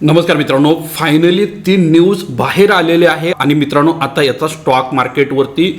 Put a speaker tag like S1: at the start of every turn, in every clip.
S1: नमस्कार मित्रांनो, फायनली ती न्यूज बाहेर आलेली आहे आणि मित्रांनो आता याचा स्टॉक मार्केटवरती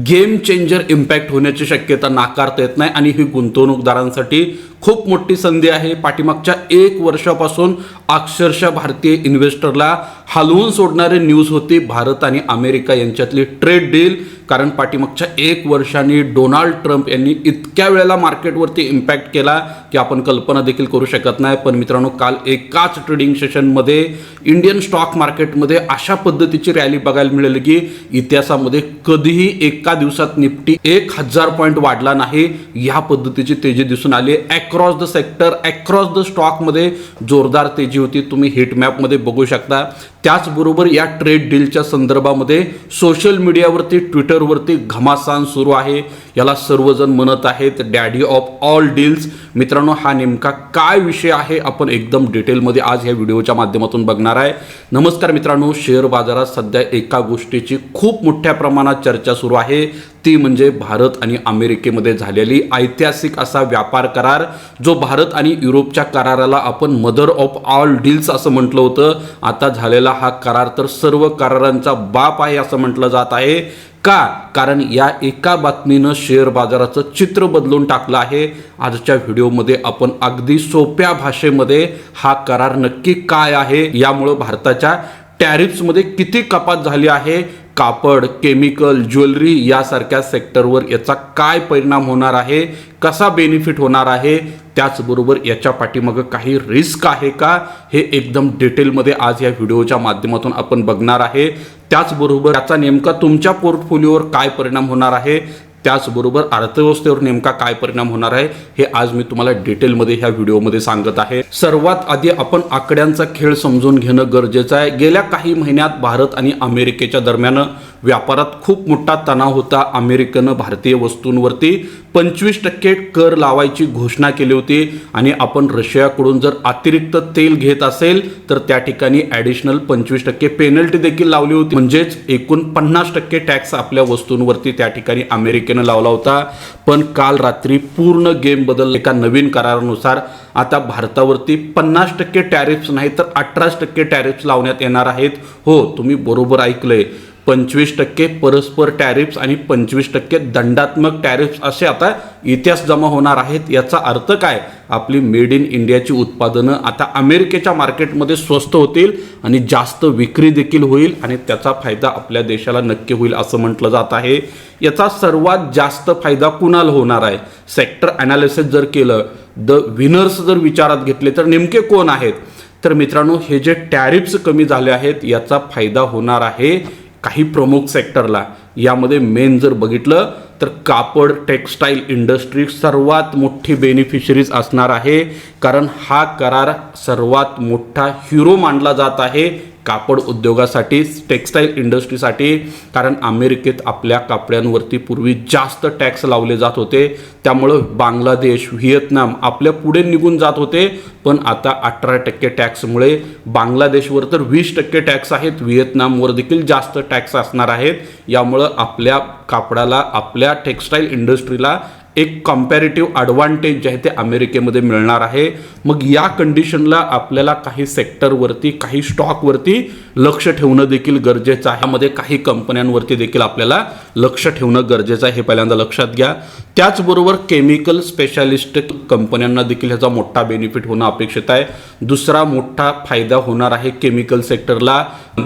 S1: गेम चेंजर इम्पॅक्ट होण्याची शक्यता नाकारता येत नाही आणि ही गुंतवणूकदारांसाठी खूप मोठी संधी आहे। पाठीमागच्या 1 वर्षापासून अक्षरशः भारतीय इन्व्हेस्टरला हलवून सोडणारी न्यूज होती भारत आणि अमेरिका यांच्यातली ट्रेड डील। कारण पाठीमागच्या 1 वर्षांनी डोनाल्ड ट्रम्प यांनी इतक्या वेळेला मार्केटवरती इम्पॅक्ट केला की आपण कल्पना देखील करू शकत नाही। पण मित्रांनो काल एकाच ट्रेडिंग सेशनमध्ये इंडियन स्टॉक मार्केटमध्ये अशा पद्धतीची रॅली बघायला मिळाली की इतिहासामध्ये कधीही एका दिवसात निफ्टी 1000 पॉईंट वाढला नाही। या पद्धतीची तेजी दिसून आली। Across the sector, across the स्टॉकमध्ये जोरदार तेजी होती, तुम्ही हिट मॅपमध्ये बघू शकता। त्याचबरोबर या ट्रेड डीलच्या संदर्भामध्ये सोशल मीडियावरती ट्विटरवरती घमासान सुरू आहे। याला सर्वजण म्हणत आहेत डॅडी ऑफ ऑल डील्स। मित्रांनो हा नेमका काय विषय आहे आपण एकदम डिटेलमध्ये आज या व्हिडिओच्या माध्यमातून बघणार आहे। नमस्कार मित्रांनो, शेअर बाजारात सध्या एका गोष्टीची खूप मोठ्या प्रमाणात चर्चा सुरू आहे, ती म्हणजे भारत आणि अमेरिकेमध्ये झालेली ऐतिहासिक असा व्यापार करार, जो भारत आणि युरोपच्या कराराला आपण मदर ऑफ ऑल डील्स असं म्हटलं होतं। आता झालेला हा करार तर सर्व करारांचा बाप आहे असं म्हटलं जात आहे। का? कारण या एका बातमीनं शेअर बाजाराचं चित्र बदलून टाकलं आहे। आजच्या व्हिडिओमध्ये आपण अगदी सोप्या भाषेमध्ये हा करार नक्की काय आहे, यामुळे भारताच्या टॅरिफ्समध्ये किती कपात झाली आहे, कापड, केमिकल, ज्वेलरी यासारख्या सेक्टरवर याचा काय परिणाम होणार आहे, कसा बेनिफिट होणार आहे, त्याचबरोबर याच्या पाठीमागे काही रिस्क आहे का, हे एकदम डिटेलमध्ये आज या व्हिडिओच्या माध्यमातून आपण बघणार आहे। त्याचबरोबर याचा नेमका तुमच्या पोर्टफोलिओवर काय परिणाम होणार आहे, त्याचबरोबर अर्थव्यवस्थेवर नेमका काय परिणाम होणार आहे, हे आज मी तुम्हाला डिटेलमध्ये ह्या व्हिडिओमध्ये सांगत आहे। सर्वात आधी आपण आकड्यांचा खेळ समजून घेणं गरजेचं आहे। गेल्या काही महिन्यात भारत आणि अमेरिकेच्या दरम्यान व्यापारात खूप मोठा तणाव होता। अमेरिकेनं भारतीय वस्तूंवरती 25% कर लावायची घोषणा केली होती आणि आपण रशियाकडून जर अतिरिक्त तेल घेत असेल तर त्या ठिकाणी ॲडिशनल 25% पेनल्टी देखील लावली होती। म्हणजेच एकूण 50% टॅक्स आपल्या वस्तूंवरती त्या ठिकाणी अमेरिकेनं लावला होता। पण काल रात्री पूर्ण गेम बदल एका नवीन करारानुसार आता भारतावरती 50% टॅरिफ्स नाही तर 18% टॅरिफ्स लावण्यात येणार आहेत। हो, तुम्ही बरोबर ऐकलंय, 25% परस्पर टॅरिफ्स आणि 25% दंडात्मक टॅरिफ्स असे आता इतिहास जमा होणार आहेत। याचा अर्थ काय? आपली मेड इन इंडियाची उत्पादनं आता अमेरिकेच्या मार्केटमध्ये स्वस्त होतील आणि जास्त विक्री देखील होईल आणि त्याचा फायदा आपल्या देशाला नक्की होईल असं म्हटलं जात आहे। याचा सर्वात जास्त फायदा कुणाला होणार आहे? सेक्टर ॲनालिसिस जर केलं, द विनर्स जर विचारात घेतले तर नेमके कोण आहेत? तर मित्रांनो हे जे टॅरिफ्स कमी झाले आहेत याचा फायदा होणार आहे काही प्रमुख सेक्टरला। यामध्ये मेन जर बघितलं तर कापड, टेक्स्टाईल इंडस्ट्री सर्वात मोठी बेनिफिशरीज असणार आहे। कारण हा करार सर्वात मोठा हिरो मानला जात आहे कापड उद्योगासाठी, टेक्स्टाईल इंडस्ट्रीसाठी। कारण अमेरिकेत आपल्या कापड्यांवरती पूर्वी जास्त टॅक्स लावले जात होते, त्यामुळं बांगलादेश, व्हिएतनाम आपल्या पुढे निघून जात होते। पण आता 18% टॅक्समुळे बांगलादेशवर तर 20% टॅक्स आहेत, व्हिएतनामवर देखील जास्त टॅक्स असणार आहेत। यामुळं आपल्या कापडाला, आपल्या टेक्स्टाईल इंडस्ट्रीला एक कंपॅरेटिव्ह ॲडव्हान्टेज जे आहे ते अमेरिकेमध्ये मिळणार आहे। मग या कंडिशनला आपल्याला काही सेक्टरवरती, काही स्टॉकवरती लक्ष ठेवणं देखील गरजेचं आहे। यामध्ये काही कंपन्यांवरती देखील आपल्याला लक्ष ठेवणं गरजेचं आहे, हे पहिल्यांदा लक्षात घ्या। त्याचबरोबर केमिकल स्पेशालिस्ट कंपन्यांना देखील ह्याचा मोठा बेनिफिट होणं अपेक्षित आहे। दुसरा मोठा फायदा होणार आहे केमिकल सेक्टरला।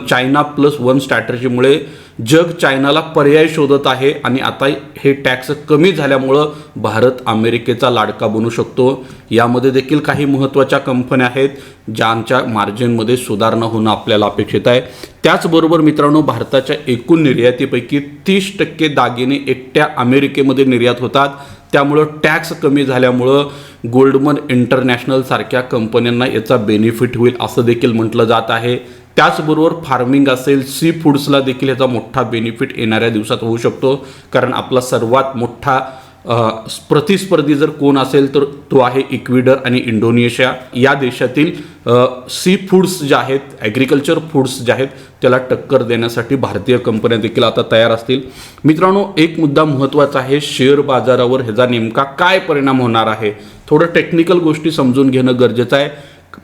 S1: चायना +1 स्ट्रॅटेजीमुळे जग चायनाला पर्याय शोधत आहे आणि आता हे टॅक्स कमी झाल्यामुळं भारत अमेरिकेचा लाडका बनू शकतो। यामध्ये देखील काही महत्त्वाच्या कंपन्या आहेत ज्यांच्या मार्जिनमध्ये सुधारणा होणं आपल्याला अपेक्षित आहे। त्याचबरोबर मित्रांनो भारताच्या एकूण निर्यातीपैकी 30% दागिने एकट्या अमेरिकेमध्ये निर्यात होतात, त्यामुळं टॅक्स कमी झाल्यामुळं गोल्डमन इंटरनॅशनल सारख्या कंपन्यांना याचा बेनिफिट होईल असं देखील म्हटलं जात आहे। त्याचबरोबर फार्मिंग असेल, सी फूड्सला देखील याचा मोठा बेनिफिट येणाऱ्या दिवसात होऊ शकतो। कारण आपला सर्वात मोठा प्रतिस्पर्धी जर कोण असेल तर तो आहे इक्वेडर आणि इंडोनेशिया। या देशातील सी फूड्स जे आहेत, ॲग्रिकल्चर फूड्स जे आहेत त्याला टक्कर देण्यासाठी भारतीय कंपन्या देखील आता तयार असतील। मित्रांनो एक मुद्दा महत्त्वाचा आहे, शेअर बाजारावर ह्याचा नेमका काय परिणाम होणार आहे, थोडं टेक्निकल गोष्टी समजून घेणं गरजेचं आहे।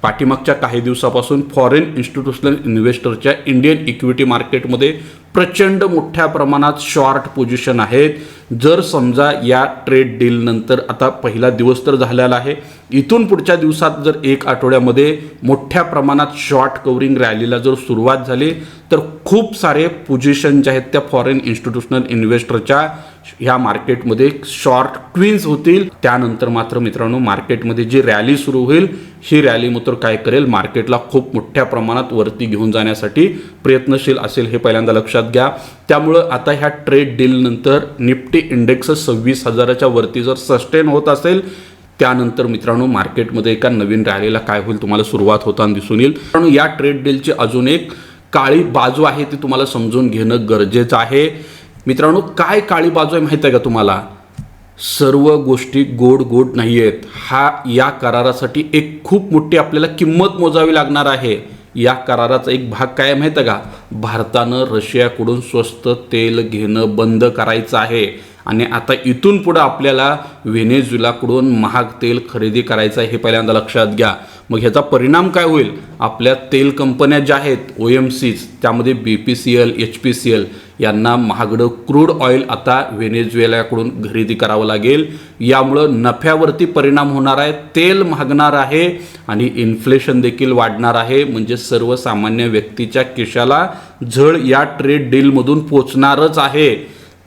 S1: पाठीमागच्या काही दिवसापासून फॉरेन इन्स्टिट्यूशनल इन्व्हेस्टरच्या इंडियन इक्विटी मार्केटमध्ये प्रचंड मोठ्या प्रमाणात शॉर्ट पोझिशन आहेत. जर समजा या ट्रेड डील नंतर आता पहिला दिवस तर झालेला आहे, इथून पुढच्या दिवसात जर एक आठवड्यामध्ये मोठ्या प्रमाणात शॉर्ट कव्हरिंग रॅलीला जर सुरुवात झाली तर खूप सारे पोझिशन जे आहेत त्या फॉरेन इन्स्टिट्यूशनल इन्व्हेस्टरच्या ह्या मार्केटमध्ये शॉर्ट क्वीन्स होतील. त्यानंतर मात्र मित्रांनो मार्केटमध्ये जी रॅली सुरू होईल ही रॅली मात्र काय करेल, मार्केटला खूप मोठ्या प्रमाणात वरती घेऊन जाण्यासाठी प्रयत्नशील असेल, हे पहिल्यांदा लक्षात घ्या. त्यामुळं आता ह्या ट्रेड डील नंतर निफ्टी इंडेक्स 26,000च्या वरती जर सस्टेन होत असेल, त्यानंतर मित्रांनो मार्केटमध्ये एका नवीन रॅलीला काय होईल तुम्हाला सुरुवात होताना दिसून येईल. पण या ट्रेड डीलची अजून एक काळी बाजू आहे ती तुम्हाला समजून घेणं गरजेचं आहे. मित्रांनो काय काळी बाजू आहे माहिती आहे का तुम्हाला? सर्व गोष्टी गोड गोड नाही आहेत. या करारासाठी एक खूप मोठी आपल्याला किंमत मोजावी लागणार आहे. या कराराचा एक भाग काय माहिती आहे का? भारतानं रशियाकडून स्वस्त तेल घेणं बंद करायचं आहे आणि आता इथून पुढे आपल्याला व्हेनेझुएलाकडून महाग तेल खरेदी करायचं आहे, हे पहिल्यांदा लक्षात घ्या. मग ह्याचा परिणाम काय होईल? आपल्या तेल कंपन्या ज्या आहेत OMCs, त्यामध्ये BPCL, HPCL यांना महागडं क्रूड ऑइल आता व्हेनेझुएलाकडून खरेदी करावं लागेल. यामुळं नफ्यावरती परिणाम होणार आहे, तेल महागणार आहे आणि इन्फ्लेशन देखील वाढणार आहे. म्हणजे सर्वसामान्य व्यक्तीच्या खिशाला झळ या ट्रेड डीलमधून पोचणारच आहे.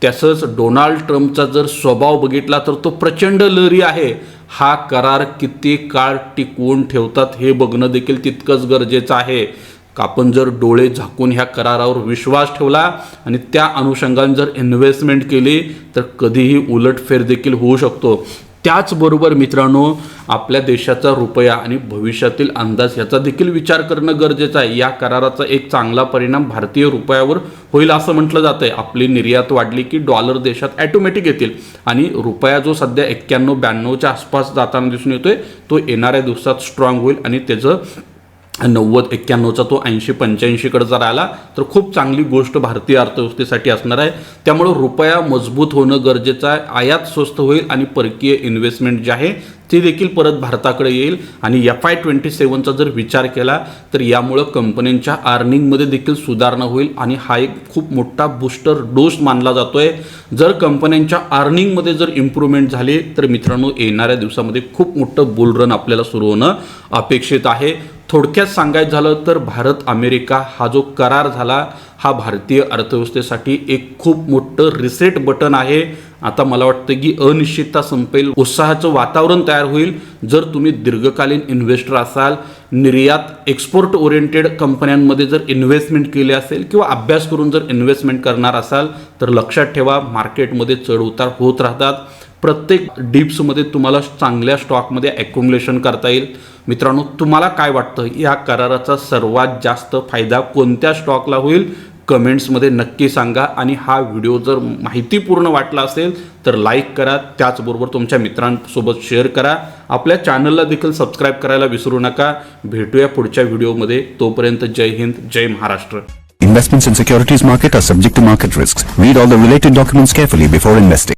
S1: तसंच डोनाल्ड ट्रम्पचा जर स्वभाव बघितला तर तो प्रचंड लहरी आहे. हा करार किती काळ टिकवून ठेवतात हे बघणं देखील तितकंच गरजेचं आहे. आपण जर डोळे झाकून ह्या करारावर विश्वास ठेवला आणि त्या अनुषंगाने जर इन्व्हेस्टमेंट केली तर कधीही उलटफेर देखील होऊ शकतो. त्याचबरोबर मित्रांनो आपल्या देशाचा रुपया आणि भविष्यातील अंदाज याचा देखील विचार करणं गरजेचं आहे. या कराराचा एक चांगला परिणाम भारतीय रुपयावर होईल असं म्हटलं जातं आहे. आपली निर्यात वाढली की डॉलर देशात ॲटोमॅटिक येतील आणि रुपया जो सध्या 91-92च्या आसपास जाताना दिसून येतोय तो येणाऱ्या दिवसात स्ट्रॉंग होईल आणि त्याचं 90-91चा तो 80-85कडे जर आला तर खूप चांगली गोष्ट भारतीय अर्थव्यवस्थेसाठी असणार आहे. त्यामुळं रुपया मजबूत होणं गरजेचं आहे. आयात स्वस्त होईल आणि परकीय इन्व्हेस्टमेंट जे आहे ती देखील परत भारताकडे येईल. आणि FY27चा जर विचार केला तर यामुळं कंपन्यांच्या अर्निंगमध्ये देखील सुधारणा होईल आणि हा एक खूप मोठा बूस्टर डोस मानला जातोय. जर कंपन्यांच्या अर्निंगमध्ये जर इम्प्रूव्हमेंट झाली तर मित्रांनो येणाऱ्या दिवसामध्ये खूप मोठं बुल रन आपल्याला सुरू होणं अपेक्षित आहे. थोडक्यात सांगायचं झालं तर भारत अमेरिका हा जो करार झाला हा भारतीय अर्थव्यवस्थेसाठी एक खूप मोठं रिसेट बटन आहे. आता मला वाटतं की अनिश्चितता संपेल, उत्साहाचं वातावरण तयार होईल. जर तुम्ही दीर्घकालीन इन्व्हेस्टर असाल, निर्यात एक्सपोर्ट ओरिएंटेड कंपन्यांमध्ये जर इन्व्हेस्टमेंट केली असेल किंवा अभ्यास करून जर इन्व्हेस्टमेंट करणार असाल तर लक्षात ठेवा मार्केटमध्ये चढ उतार होत राहतात. प्रत्येक डिप्समध्ये तुम्हाला चांगल्या स्टॉकमध्ये ॲक्युम्युलेशन करता येईल. मित्रांनो तुम्हाला काय वाटतं या कराराचा सर्वात जास्त फायदा कोणत्या स्टॉकला होईल? कमेंट्समध्ये नक्की सांगा. आणि हा व्हिडिओ जर माहितीपूर्ण वाटला असेल तर लाईक करा, त्याचबरोबर तुमच्या मित्रांसोबत शेअर करा. आपल्या चॅनलला देखील सबस्क्राईब करायला विसरू नका. भेटूया पुढच्या व्हिडिओमध्ये. तोपर्यंत जय हिंद, जय Maharashtra.
S2: Investments in securities market are subject to market risks. Read all the related documents carefully before investing.